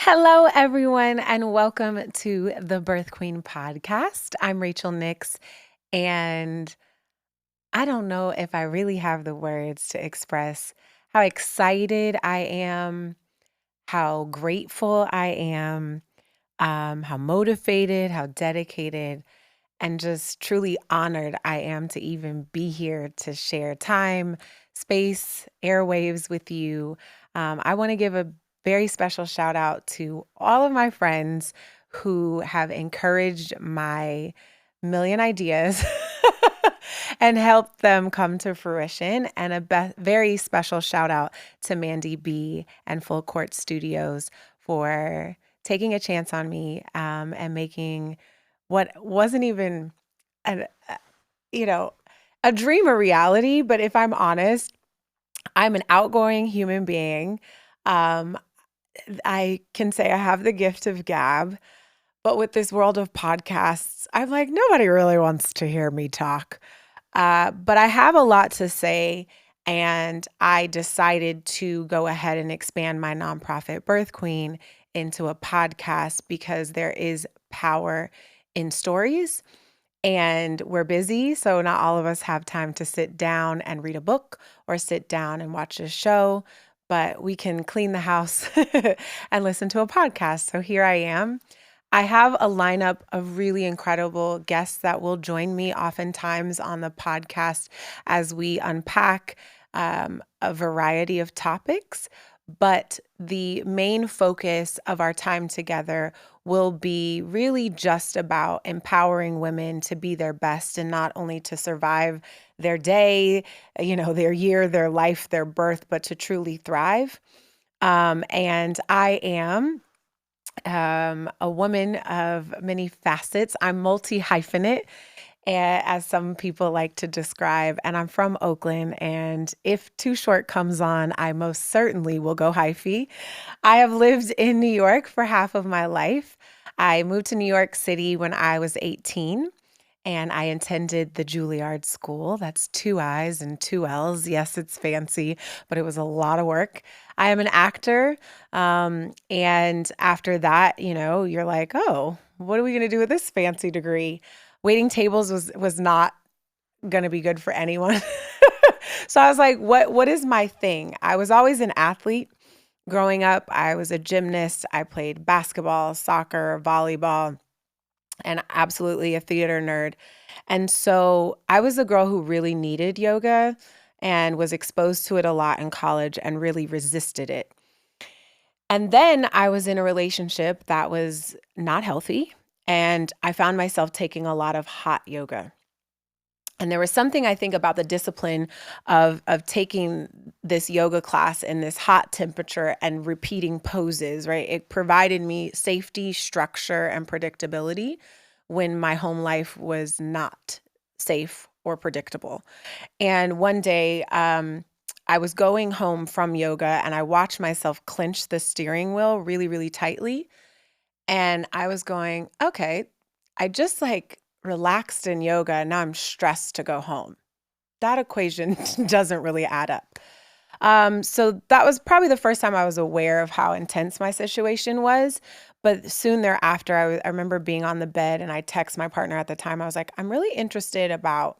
Hello, everyone, and welcome to the Birth Queen podcast. I'm Rachel Nix, and I don't know if I really have the words to express how excited I am, how grateful I am, how motivated, how dedicated, and just truly honored I am to even be here to share time, space, airwaves with you. I want to give a very special shout out to all of my friends who have encouraged my million ideas and helped them come to fruition. And very special shout out to Mandy B and Full Court Studios for taking a chance on me and making what wasn't even an, you know, a dream a reality. But if I'm honest, I'm an outgoing human being. Um, I can say I have the gift of gab, but with this world of podcasts, I'm like, nobody really wants to hear me talk. But I have a lot to say, and I decided to go ahead and expand my nonprofit Birth Queen into a podcast because there is power in stories. And we're busy, so not all of us have time to sit down and read a book or sit down and watch a show, but we can clean the house and listen to a podcast. So here I am. I have a lineup of really incredible guests that will join me oftentimes on the podcast as we unpack a variety of topics. But the main focus of our time together will be really just about empowering women to be their best and not only to survive their day, their year, their life, their birth, but to truly thrive. And I am a woman of many facets. I'm multi hyphenate, as some people like to describe, and I'm from Oakland. And if Too Short comes on, I most certainly will go hyphy. I have lived in New York for half of my life. I moved to New York City when I was 18 and I attended the Juilliard School. That's two I's and two L's. Yes, it's fancy, but it was a lot of work. I am an actor. And after that, you're like, oh, what are we going to do with this fancy degree? Waiting tables was not going to be good for anyone. So I was like, what is my thing? I was always an athlete. Growing up, I was a gymnast. I played basketball, soccer, volleyball, and absolutely a theater nerd. And so I was a girl who really needed yoga and was exposed to it a lot in college and really resisted it. And then I was in a relationship that was not healthy, and I found myself taking a lot of hot yoga. And there was something I think about the discipline of taking this yoga class in this hot temperature and repeating poses, right? It provided me safety, structure, and predictability when my home life was not safe or predictable. And one day, I was going home from yoga and I watched myself clench the steering wheel really, really tightly. And I was going, okay, I just like relaxed in yoga and now I'm stressed to go home. That equation doesn't really add up. So that was probably the first time I was aware of how intense my situation was. But soon thereafter, I remember being on the bed and I text my partner at the time. I was like, I'm really interested about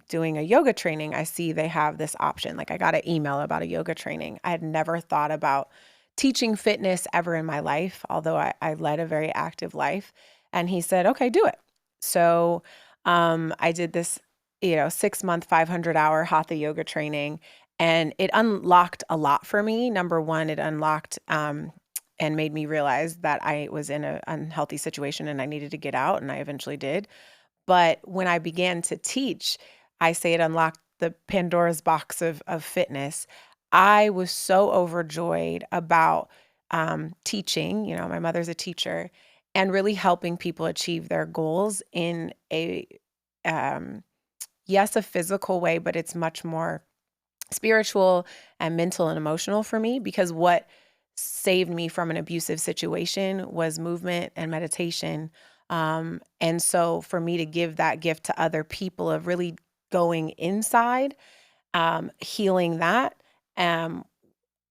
doing a yoga training. I see they have this option. Like I got an email about a yoga training. I had never thought about teaching fitness ever in my life, although I led a very active life. And he said, okay, do it. So I did this, 6-month, 500-hour hatha yoga training, and it unlocked a lot for me. Number one, it unlocked and made me realize that I was in an unhealthy situation and I needed to get out, and I eventually did. But when I began to teach, I say it unlocked the Pandora's box of fitness. I was so overjoyed about teaching. My mother's a teacher, and really helping people achieve their goals in a, um, yes, a physical way, but it's much more spiritual and mental and emotional for me, because what saved me from an abusive situation was movement and meditation. And so for me to give that gift to other people of really going inside, healing that, um,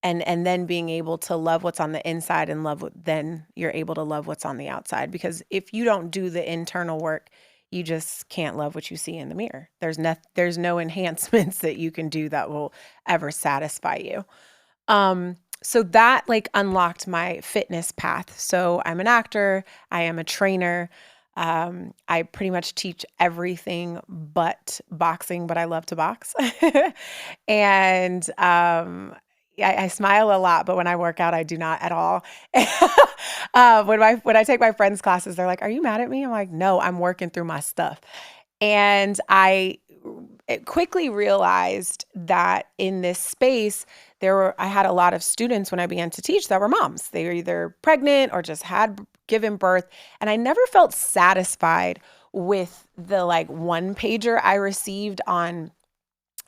and then being able to love what's on the inside and then you're able to love what's on the outside. Because if you don't do the internal work, you just can't love what you see in the mirror. There's no enhancements that you can do that will ever satisfy you. So that like unlocked my fitness path. So I'm an actor, I am a trainer. I pretty much teach everything but boxing, but I love to box. And I smile a lot, but when I work out, I do not at all. When I take my friends' classes, they're like, "Are you mad at me?" I'm like, "No, I'm working through my stuff." And I quickly realized that in this space, I had a lot of students when I began to teach that were moms. They were either pregnant or just had given birth. And I never felt satisfied with the like one pager I received on,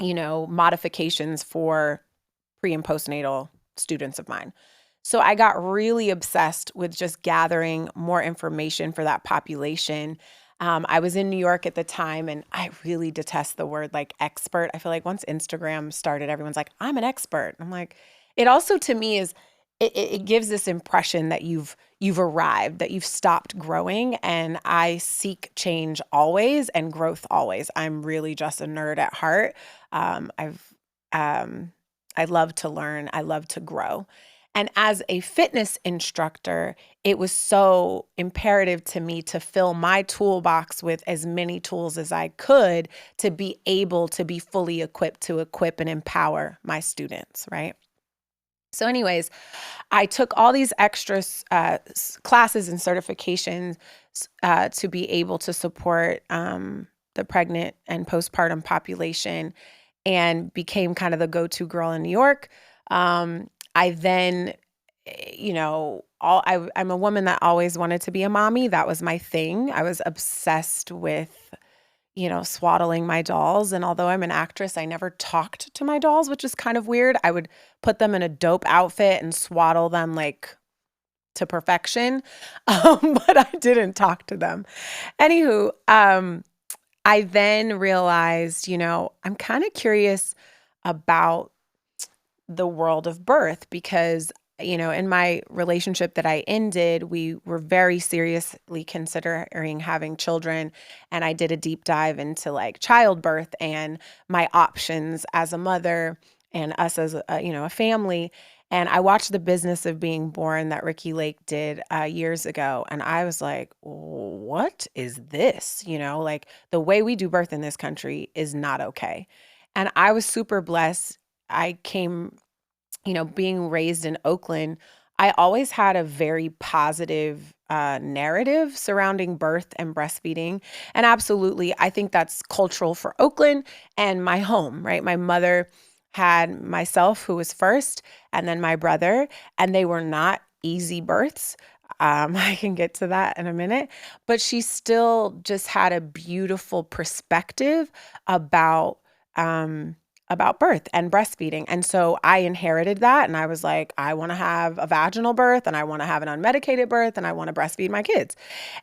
modifications for pre and postnatal students of mine. So I got really obsessed with just gathering more information for that population. I was in New York at the time, and I really detest the word like expert. I feel like once Instagram started, everyone's like, I'm an expert. I'm like, it also to me is it gives this impression that you've arrived, that you've stopped growing. And I seek change always and growth always. I'm really just a nerd at heart. I've I love to learn. I love to grow. And as a fitness instructor, it was so imperative to me to fill my toolbox with as many tools as I could to be able to be fully equipped to equip and empower my students, right? So, anyways, I took all these extra classes and certifications to be able to support the pregnant and postpartum population and became kind of the go-to girl in New York. I then, I'm a woman that always wanted to be a mommy. That was my thing. I was obsessed with, swaddling my dolls. And although I'm an actress, I never talked to my dolls, which is kind of weird. I would put them in a dope outfit and swaddle them like to perfection. But I didn't talk to them. Anywho, I then realized, I'm kind of curious about the world of birth because, in my relationship that I ended, we were very seriously considering having children. And I did a deep dive into like childbirth and my options as a mother and us as a family. And I watched The Business of Being Born that Ricky Lake did years ago. And I was like, what is this? Like the way we do birth in this country is not okay. And I was super blessed. I came, being raised in Oakland, I always had a very positive narrative surrounding birth and breastfeeding. And absolutely, I think that's cultural for Oakland and my home, right? My mother had myself, who was first, and then my brother, and they were not easy births. I can get to that in a minute, but she still just had a beautiful perspective about birth and breastfeeding. And so I inherited that, and I was like, I want to have a vaginal birth, and I want to have an unmedicated birth, and I want to breastfeed my kids.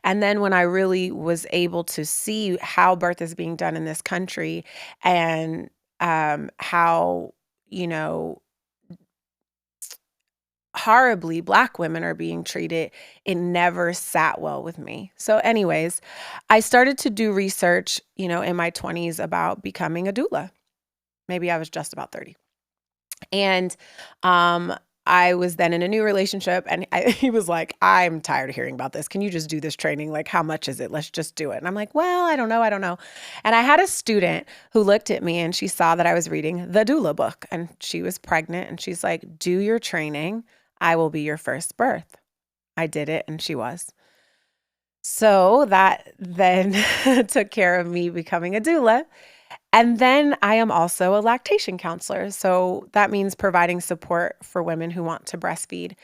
And then when I really was able to see how birth is being done in this country and how, horribly Black women are being treated, it never sat well with me. So anyways, I started to do research, in my 20s about becoming a doula. Maybe I was just about 30. And I was then in a new relationship, and he was like, I'm tired of hearing about this. Can you just do this training? Like, how much is it? Let's just do it. And I'm like, well, I don't know. And I had a student who looked at me and she saw that I was reading the doula book, and she was pregnant, and she's like, do your training. I will be your first birth. I did it, and she was. So that then took care of me becoming a doula. And then I am also a lactation counselor. So that means providing support for women who want to breastfeed.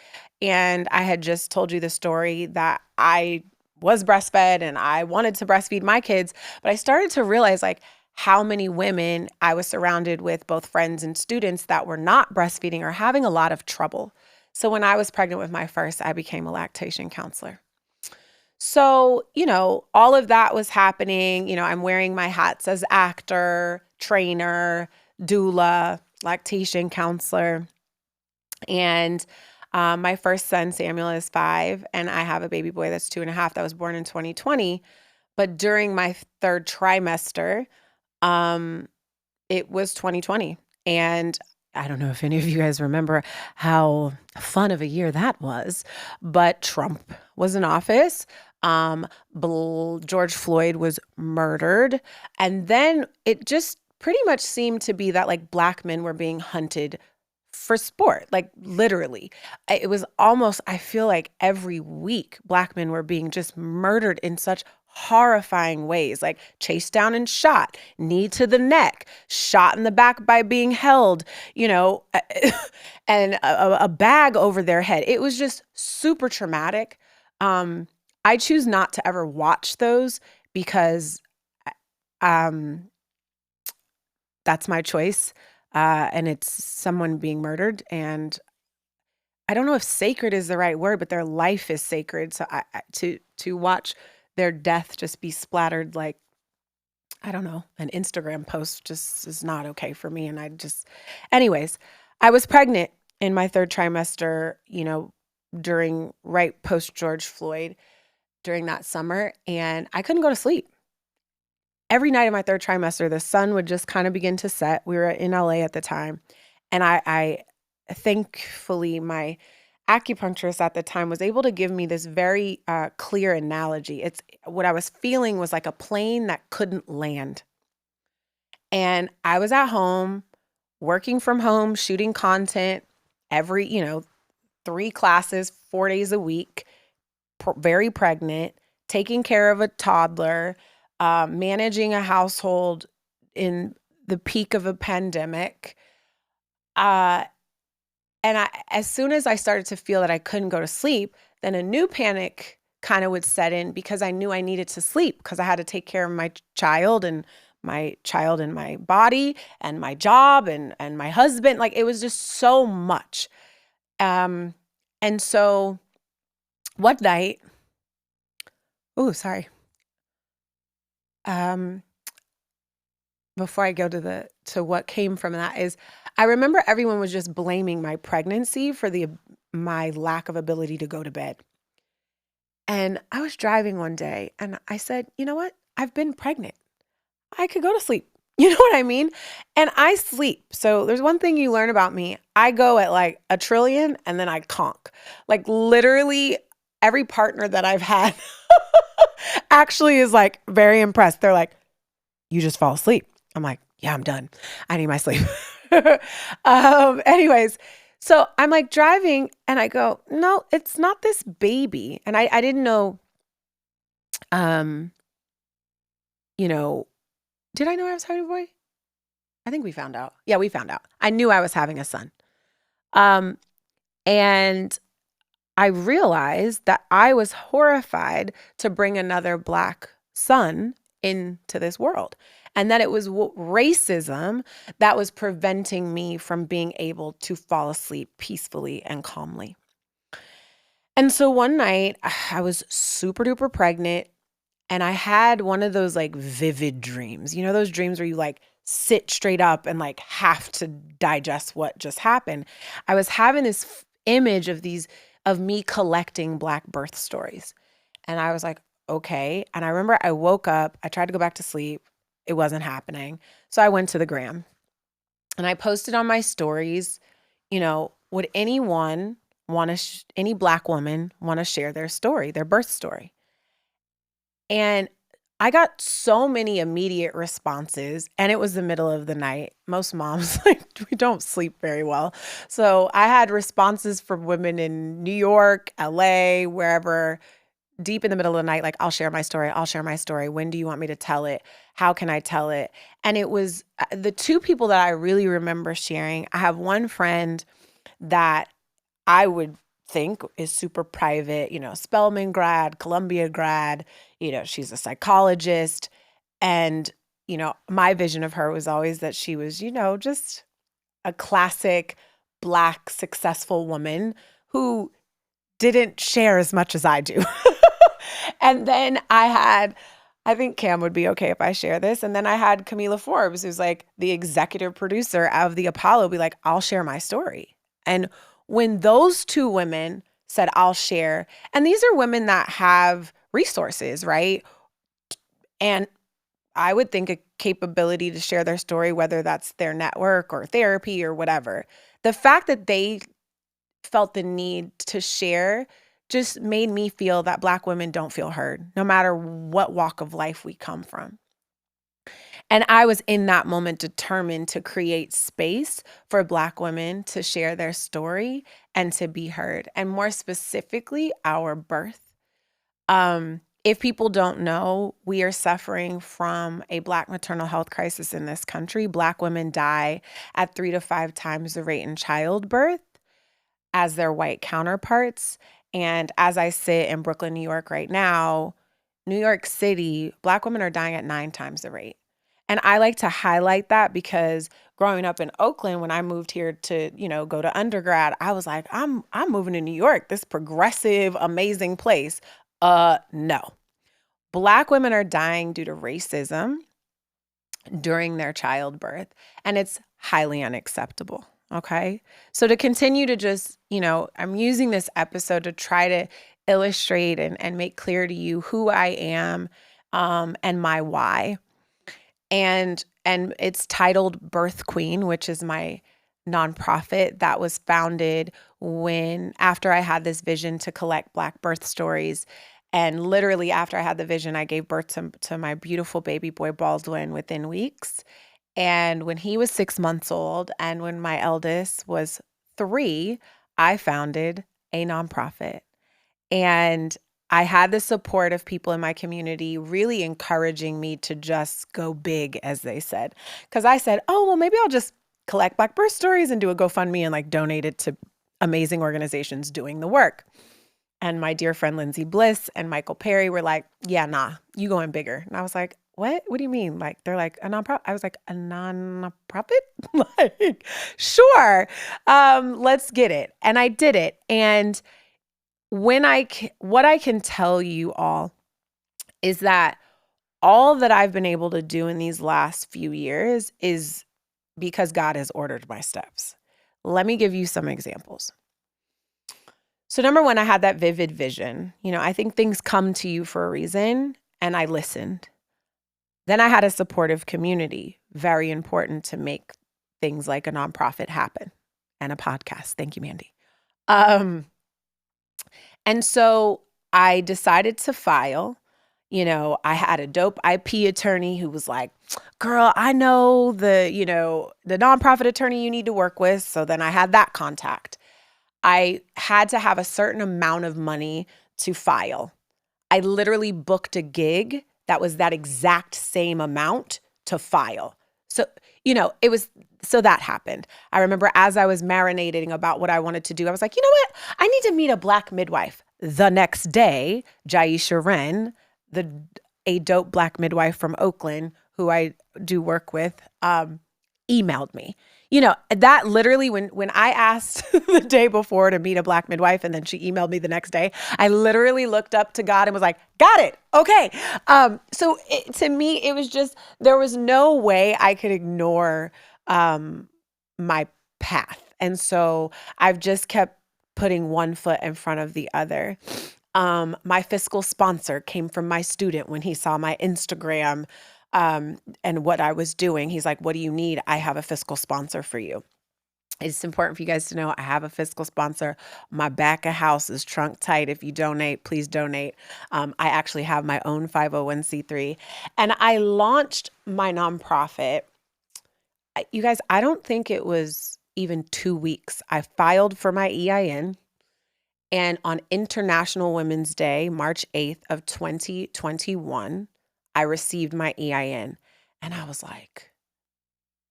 And I had just told you the story that I was breastfed and I wanted to breastfeed my kids, but I started to realize like how many women I was surrounded with, both friends and students, that were not breastfeeding or having a lot of trouble. So when I was pregnant with my first, I became a lactation counselor. So, all of that was happening. I'm wearing my hats as actor, trainer, doula, lactation counselor. And my first son, Samuel, is 5, and I have a baby boy that's 2.5 that was born in 2020. But during my third trimester, um, it was 2020. And I don't know if any of you guys remember how fun of a year that was, but Trump was in office. George Floyd was murdered. And then it just pretty much seemed to be that like Black men were being hunted for sport, like literally. It was almost, I feel like every week, Black men were being just murdered in such horrifying ways, like chased down and shot, knee to the neck, shot in the back by being held, you know, and a bag over their head. It was just super traumatic. I choose not to ever watch those because um, that's my choice. And it's someone being murdered. And I don't know if sacred is the right word, but their life is sacred. So to watch their death just be splattered like, I don't know, an Instagram post just is not okay for me. And anyways, I was pregnant in my third trimester, during right post George Floyd during that summer, and I couldn't go to sleep. Every night of my third trimester, the sun would just kind of begin to set. We were in LA at the time. And I thankfully, my acupuncturist at the time was able to give me this very clear analogy. It's what I was feeling was like a plane that couldn't land. And I was at home, working from home, shooting content every, 3 classes, 4 days a week, very pregnant, taking care of a toddler, managing a household in the peak of a pandemic. And as soon as I started to feel that I couldn't go to sleep, then a new panic kind of would set in because I knew I needed to sleep because I had to take care of my child and my body and my job and my husband. Like it was just so much. And so one night, sorry. Before I go to what came from that is I remember everyone was just blaming my pregnancy for my lack of ability to go to bed. And I was driving one day and I said, you know what? I've been pregnant. I could go to sleep. You know what I mean? And I sleep. So there's one thing you learn about me. I go at like a trillion and then I conk. Like literally every partner that I've had actually is like very impressed. They're like, you just fall asleep. I'm like, yeah, I'm done. I need my sleep. Anyways, so I'm like driving and I go, no, it's not this baby. And I didn't know, did I know I was having a boy? I think we found out. Yeah, we found out. I knew I was having a son. And I realized that I was horrified to bring another Black son into this world. And that it was racism that was preventing me from being able to fall asleep peacefully and calmly. And so one night I was super duper pregnant and I had one of those like vivid dreams, those dreams where you like sit straight up and like have to digest what just happened. I was having this image of me collecting Black birth stories. And I was like, okay. And I remember I woke up, I tried to go back to sleep. It wasn't happening. So I went to the gram and I posted on my stories, would anyone want to, any Black woman want to share their story, their birth story? And I got so many immediate responses and it was the middle of the night. Most moms, we don't sleep very well. So I had responses from women in New York, LA, wherever, deep in the middle of the night, like, I'll share my story. I'll share my story. When do you want me to tell it? How can I tell it? And it was the two people that I really remember sharing. I have one friend that I would think is super private, Spelman grad, Columbia grad, she's a psychologist. And, my vision of her was always that she was, just a classic Black successful woman who didn't share as much as I do. And then I think Cam would be okay if I share this. And then I had Camila Forbes, who's like the executive producer of the Apollo, be like, I'll share my story. And when those two women said, I'll share, and these are women that have resources, right? And I would think a capability to share their story, whether that's their network or therapy or whatever. The fact that they felt the need to share just made me feel that Black women don't feel heard, no matter what walk of life we come from. And I was in that moment determined to create space for Black women to share their story and to be heard, and more specifically, our birth. If people don't know, we are suffering from a Black maternal health crisis in this country. Black women die at 3 to 5 times the rate in childbirth as their white counterparts. And as I sit in Brooklyn, New York right now, New York City, Black women are dying at 9 times the rate. And I like to highlight that because growing up in Oakland, when I moved here to, go to undergrad, I was like, I'm moving to New York, this progressive, amazing place. No. Black women are dying due to racism during their childbirth, and it's highly unacceptable. Okay. So to continue to just, I'm using this episode to try to illustrate and make clear to you who I am, and my why. And it's titled Birth Queen, which is my nonprofit that was founded after I had this vision to collect Black birth stories. And literally after I had the vision, I gave birth to my beautiful baby boy Baldwin within weeks. And when he was 6 months old and when my eldest was 3, I founded a nonprofit. And I had the support of people in my community really encouraging me to just go big, as they said. Because I said, oh, well, maybe I'll just collect Black birth stories and do a GoFundMe and donate it to amazing organizations doing the work. And my dear friend Lindsay Bliss and Michael Perry were like, yeah, nah, you going bigger. And I was like, what? What do you mean? They're like, a nonprofit? I was like, a nonprofit? Sure. Let's get it. And I did it. And what I can tell you all is that all that I've been able to do in these last few years is because God has ordered my steps. Let me give you some examples. So number one, I had that vivid vision. I think things come to you for a reason, and I listened. Then I had a supportive community, very important to make things like a nonprofit happen, and a podcast. Thank you, Mandy. And so I decided to file. I had a dope IP attorney who was like, girl, I know the nonprofit attorney you need to work with. So then I had that contact. I had to have a certain amount of money to file. I literally booked a gig that was that exact same amount to file. So, so that happened. I remember as I was marinating about what I wanted to do, I was like, you know what? I need to meet a Black midwife. The next day, Jaisha Wren, a dope Black midwife from Oakland, who I do work with, emailed me. That literally, when I asked the day before to meet a Black midwife and then she emailed me the next day, I literally looked up to God and was like, got it. Okay. So to me, it was just, there was no way I could ignore my path. And so I've just kept putting one foot in front of the other. My fiscal sponsor came from my student when he saw my Instagram and what I was doing. He's like, what do you need? I have a fiscal sponsor for you. It's important for you guys to know I have a fiscal sponsor. My back of house is trunk tight. If you donate, please donate. I actually have my own 501c3. And I launched my nonprofit. You guys, I don't think it was even 2 weeks. I filed for my EIN. And on International Women's Day, March 8th of 2021, I received my EIN. And I was like,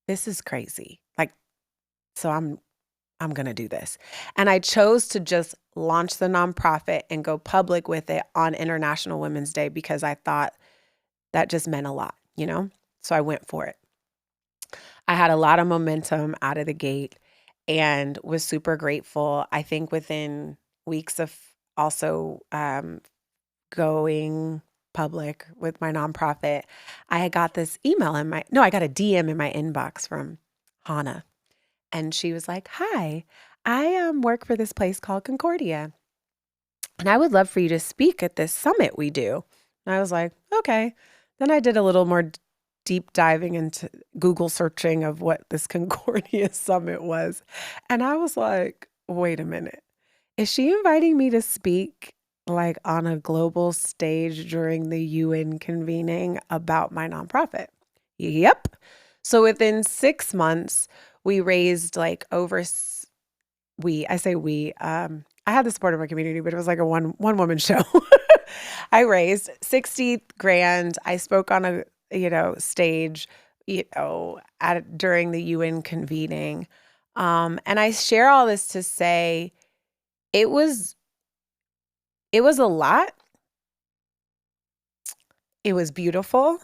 this is crazy. So I'm going to do this. And I chose to just launch the nonprofit and go public with it on International Women's Day because I thought that just meant a lot, So I went for it. I had a lot of momentum out of the gate and was super grateful. I think within weeks of also going public with my nonprofit, I had got this email I got a DM in my inbox from Hannah. And she was like, hi, I work for this place called Concordia, and I would love for you to speak at this summit we do. And I was like, okay. Then I did a little more deep diving into Google searching of what this Concordia summit was. And I was like, wait a minute. Is she inviting me to speak like on a global stage during the UN convening about my nonprofit? Yep. So within 6 months, we raised like I say we, I had the support of my community, but it was like a one woman show. I raised 60 grand. I spoke on a, stage, during the UN convening. And I share all this to say it was a lot. It was beautiful.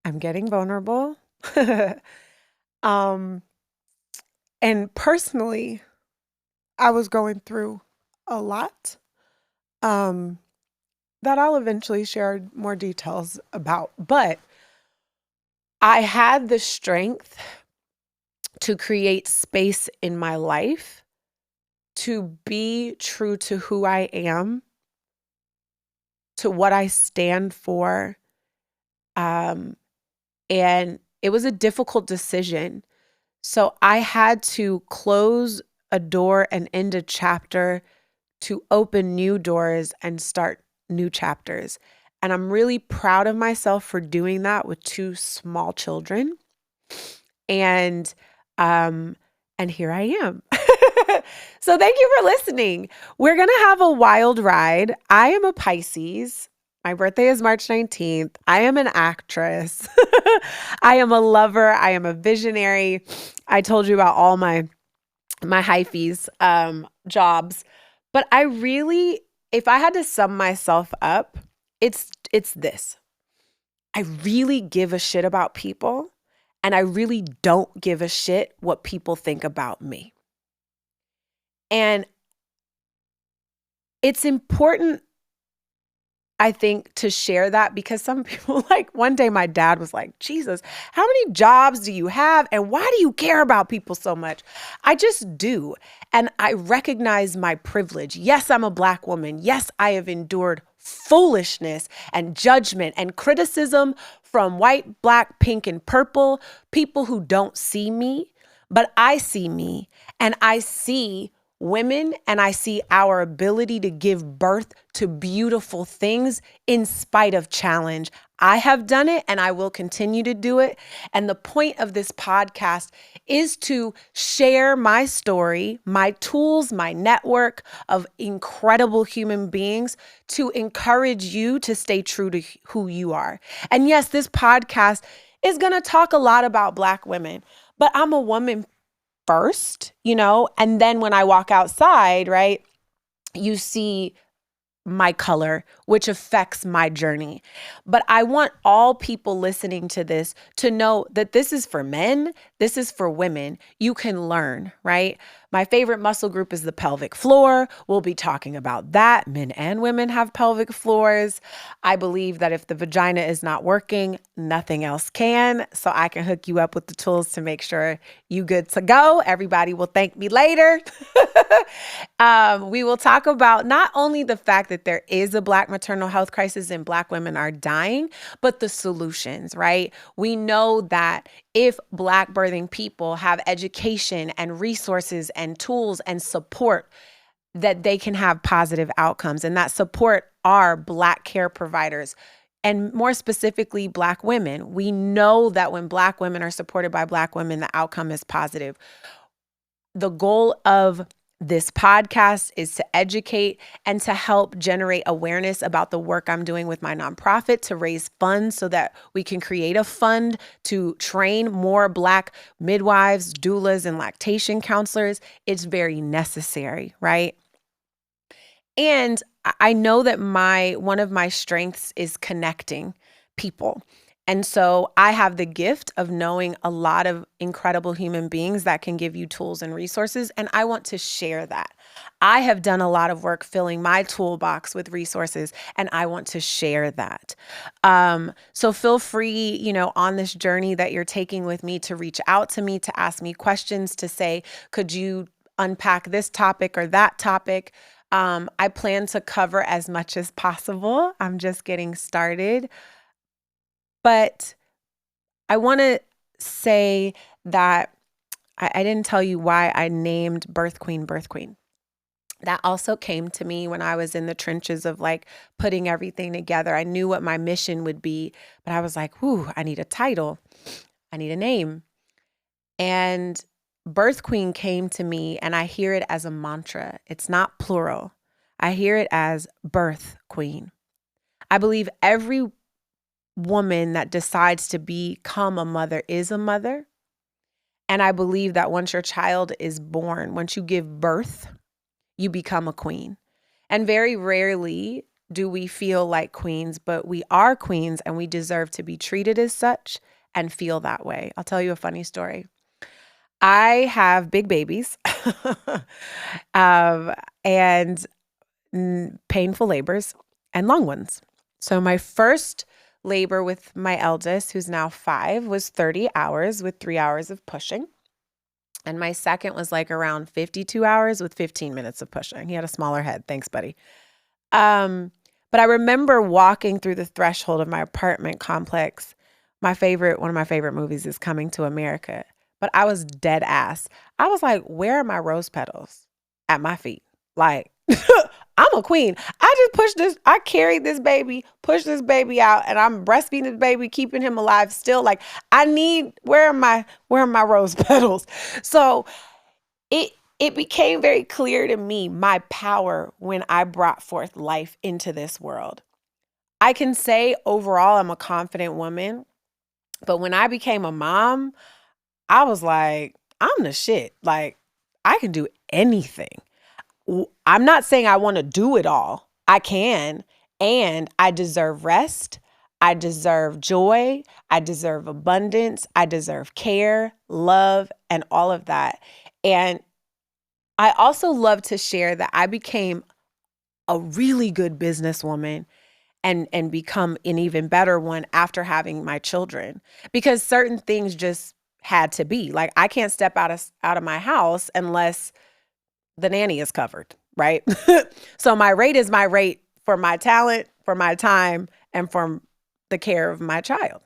I'm getting vulnerable. um, and personally, I was going through a lot. That I'll eventually share more details about. But I had the strength to create space in my life to be true to who I am, to what I stand for. And it was a difficult decision. So I had to close a door and end a chapter to open new doors and start new chapters. And I'm really proud of myself for doing that with 2 small children. And here I am. So thank you for listening. We're going to have a wild ride. I am a Pisces. My birthday is March 19th. I am an actress. I am a lover. I am a visionary. I told you about all my hyphies jobs. But I really, if I had to sum myself up, it's this. I really give a shit about people, and I really don't give a shit what people think about me. And it's important, I think, to share that, because some people, like one day my dad was like, Jesus, how many jobs do you have? And why do you care about people so much? I just do. And I recognize my privilege. Yes, I'm a Black woman. Yes, I have endured foolishness and judgment and criticism from white, Black, pink, and purple, people who don't see me, but I see me, and I see women, and I see our ability to give birth to beautiful things in spite of challenge. I have done it, and I will continue to do it. And the point of this podcast is to share my story, my tools, my network of incredible human beings to encourage you to stay true to who you are. And yes, this podcast is going to talk a lot about Black women, but I'm a woman first, and then when I walk outside, right, you see my color, which affects my journey. But I want all people listening to this to know that this is for men, this is for women. You can learn, right? My favorite muscle group is the pelvic floor. We'll be talking about that. Men and women have pelvic floors. I believe that if the vagina is not working, nothing else can. So I can hook you up with the tools to make sure you good to go. Everybody will thank me later. We will talk about not only the fact that there is a Black maternal health crisis and Black women are dying, but the solutions, right? We know that if Black birthing people have education and resources and tools and support, that they can have positive outcomes. And that support are Black care providers, and more specifically, Black women. We know that when Black women are supported by Black women, the outcome is positive. The goal of this podcast is to educate and to help generate awareness about the work I'm doing with my nonprofit to raise funds so that we can create a fund to train more Black midwives, doulas, and lactation counselors. It's very necessary, right? And I know that one of my strengths is connecting people. And so I have the gift of knowing a lot of incredible human beings that can give you tools and resources, and I want to share that. I have done a lot of work filling my toolbox with resources, and I want to share that. So feel free, on this journey that you're taking with me, to reach out to me, to ask me questions, to say, could you unpack this topic or that topic. I plan to cover as much as possible. I'm just getting started. But I want to say that I didn't tell you why I named Birth Queen Birth Queen. That also came to me when I was in the trenches of like putting everything together. I knew what my mission would be, but I was like, whew, I need a title. I need a name. And Birth Queen came to me, and I hear it as a mantra. It's not plural. I hear it as Birth Queen. I believe every woman that decides to become a mother is a mother. And I believe that once your child is born, once you give birth, you become a queen. And very rarely do we feel like queens, but we are queens and we deserve to be treated as such and feel that way. I'll tell you a funny story. I have big babies and painful labors and long ones. So my first labor with my eldest, who's now 5, was 30 hours with 3 hours of pushing. And my second was like around 52 hours with 15 minutes of pushing. He had a smaller head. Thanks, buddy. But I remember walking through the threshold of my apartment complex. One of my favorite movies is Coming to America. But I was dead ass. I was like, where are my rose petals? At my feet. Like, I'm a queen. I carried this baby, pushed this baby out, and I'm breastfeeding this baby, keeping him alive still. Like, where are my rose petals? So it became very clear to me my power when I brought forth life into this world. I can say overall I'm a confident woman, but when I became a mom, I was like, I'm the shit. Like, I can do anything. I'm not saying I want to do it all. I can, and I deserve rest. I deserve joy. I deserve abundance. I deserve care, love, and all of that. And I also love to share that I became a really good businesswoman and become an even better one after having my children, because certain things just had to be. Like, I can't step out of my house unless the nanny is covered, right? So my rate is my rate for my talent, for my time, and for the care of my child.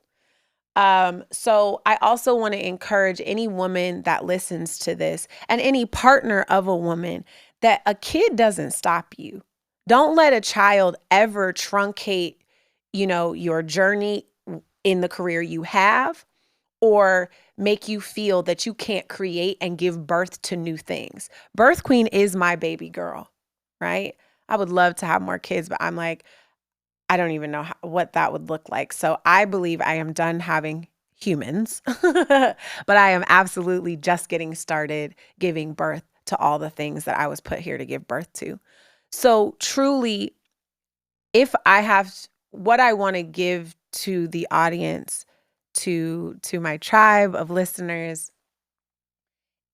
So I also want to encourage any woman that listens to this and any partner of a woman that a kid doesn't stop you. Don't let a child ever truncate, your journey in the career you have, or make you feel that you can't create and give birth to new things. Birth Queen is my baby girl, right? I would love to have more kids, but I'm like, I don't even know what that would look like. So I believe I am done having humans, but I am absolutely just getting started giving birth to all the things that I was put here to give birth to. So truly, if I have what I want to give to the audience, to my tribe of listeners,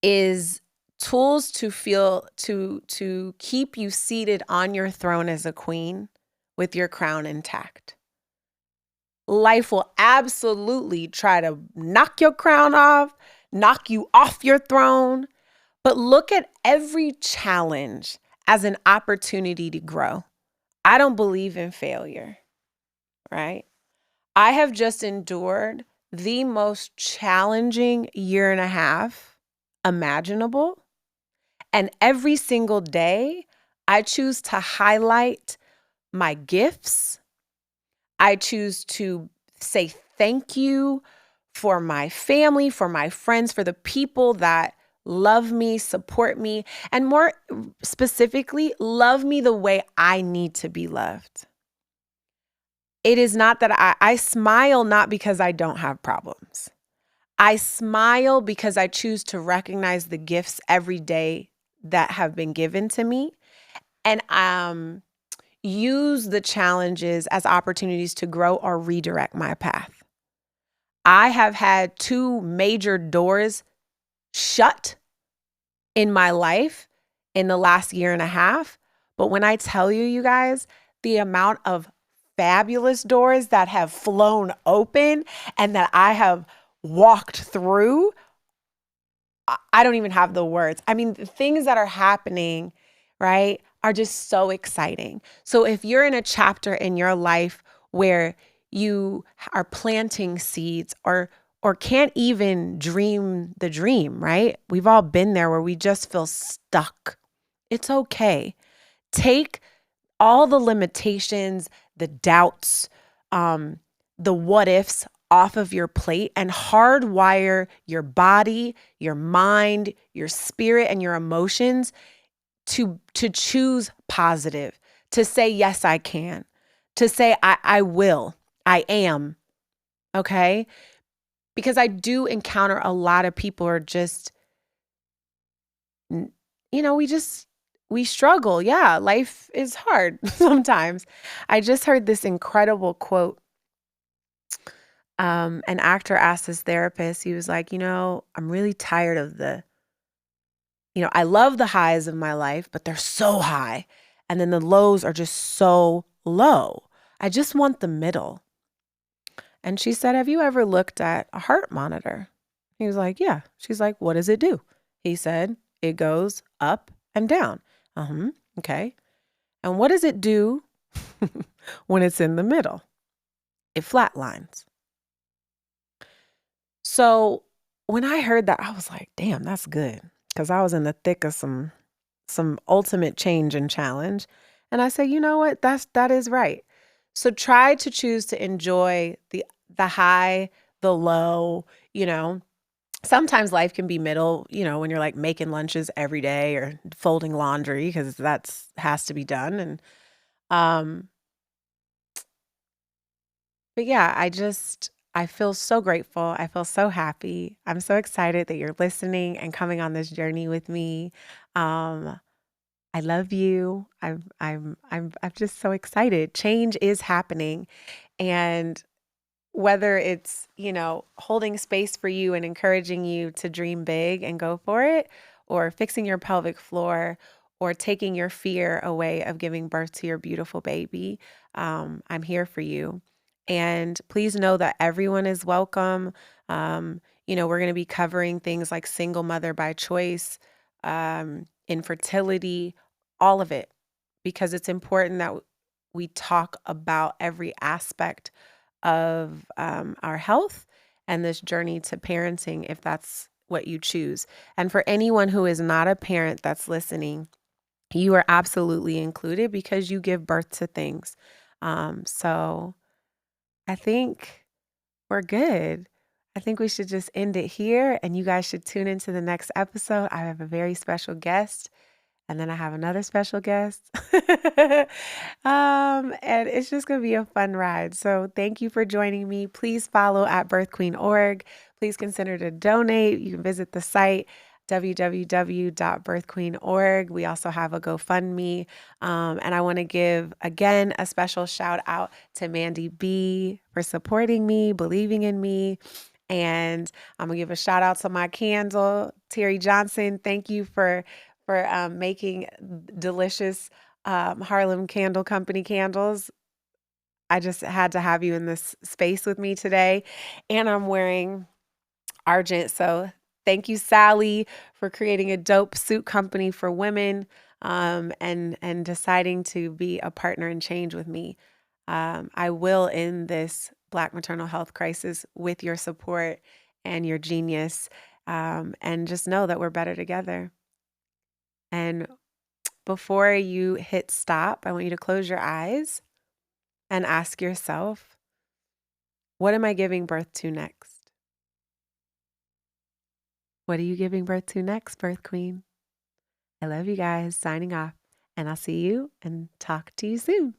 is tools to keep you seated on your throne as a queen with your crown intact. Life will absolutely try to knock your crown off, knock you off your throne, but look at every challenge as an opportunity to grow. I don't believe in failure, right? I have just endured the most challenging year and a half imaginable. And every single day, I choose to highlight my gifts. I choose to say thank you for my family, for my friends, for the people that love me, support me, and more specifically, love me the way I need to be loved. It is not that I smile not because I don't have problems. I smile because I choose to recognize the gifts every day that have been given to me, and use the challenges as opportunities to grow or redirect my path. I have had 2 major doors shut in my life in the last year and a half. But when I tell you, you guys, the amount of fabulous doors that have flown open and that I have walked through I don't even have the words. I mean, the things that are happening, right, are just so exciting. So if you're in a chapter in your life where you are planting seeds or can't even dream the dream, right? We've all been there where we just feel stuck. It's okay. Take all the limitations, the doubts, um, the what ifs off of your plate and hardwire your body, your mind, your spirit, and your emotions to choose positive, to say, yes, I can, to say, I will, I am. Okay. Because I do encounter a lot of people are just, we struggle. Yeah, life is hard sometimes. I just heard this incredible quote. An actor asked his therapist, he was like, I'm really tired of I love the highs of my life, but they're so high. And then the lows are just so low. I just want the middle. And she said, have you ever looked at a heart monitor? He was like, yeah. She's like, what does it do? He said, it goes up and down. Okay. And what does it do when it's in the middle? It flatlines. So when I heard that, I was like, damn, that's good. Because I was in the thick of some ultimate change and challenge. And I said, you know what? That is right. So try to choose to enjoy the high, the low, Sometimes life can be middle, when you're like making lunches every day or folding laundry because that's has to be done. And um but yeah, I feel so grateful. I feel so happy. I'm so excited that you're listening and coming on this journey with me. Um I love you. I'm just so excited. Change is happening, and whether it's, holding space for you and encouraging you to dream big and go for it, or fixing your pelvic floor, or taking your fear away of giving birth to your beautiful baby, I'm here for you. And please know that everyone is welcome. We're going to be covering things like single mother by choice, infertility, all of it, because it's important that we talk about every aspect of our health and this journey to parenting if that's what you choose. And for anyone who is not a parent that's listening, you are absolutely included because you give birth to things. So I think we're good. I think we should just end it here and you guys should tune into the next episode. I have a very special guest. And then I have another special guest. And it's just going to be a fun ride. So thank you for joining me. Please follow at birthqueen.org. Please consider to donate. You can visit the site www.birthqueen.org. We also have a GoFundMe. And I want to give, again, a special shout out to Mandy B for supporting me, believing in me. And I'm going to give a shout out to my candle, Terry Johnson. Thank you for making delicious Harlem Candle Company candles. I just had to have you in this space with me today. And I'm wearing Argent. So thank you, Sally, for creating a dope suit company for women, and deciding to be a partner in change with me. I will end this Black maternal health crisis with your support and your genius. And just know that we're better together. And before you hit stop, I want you to close your eyes and ask yourself, what am I giving birth to next? What are you giving birth to next, Birth Queen? I love you guys. Signing off. And I'll see you and talk to you soon.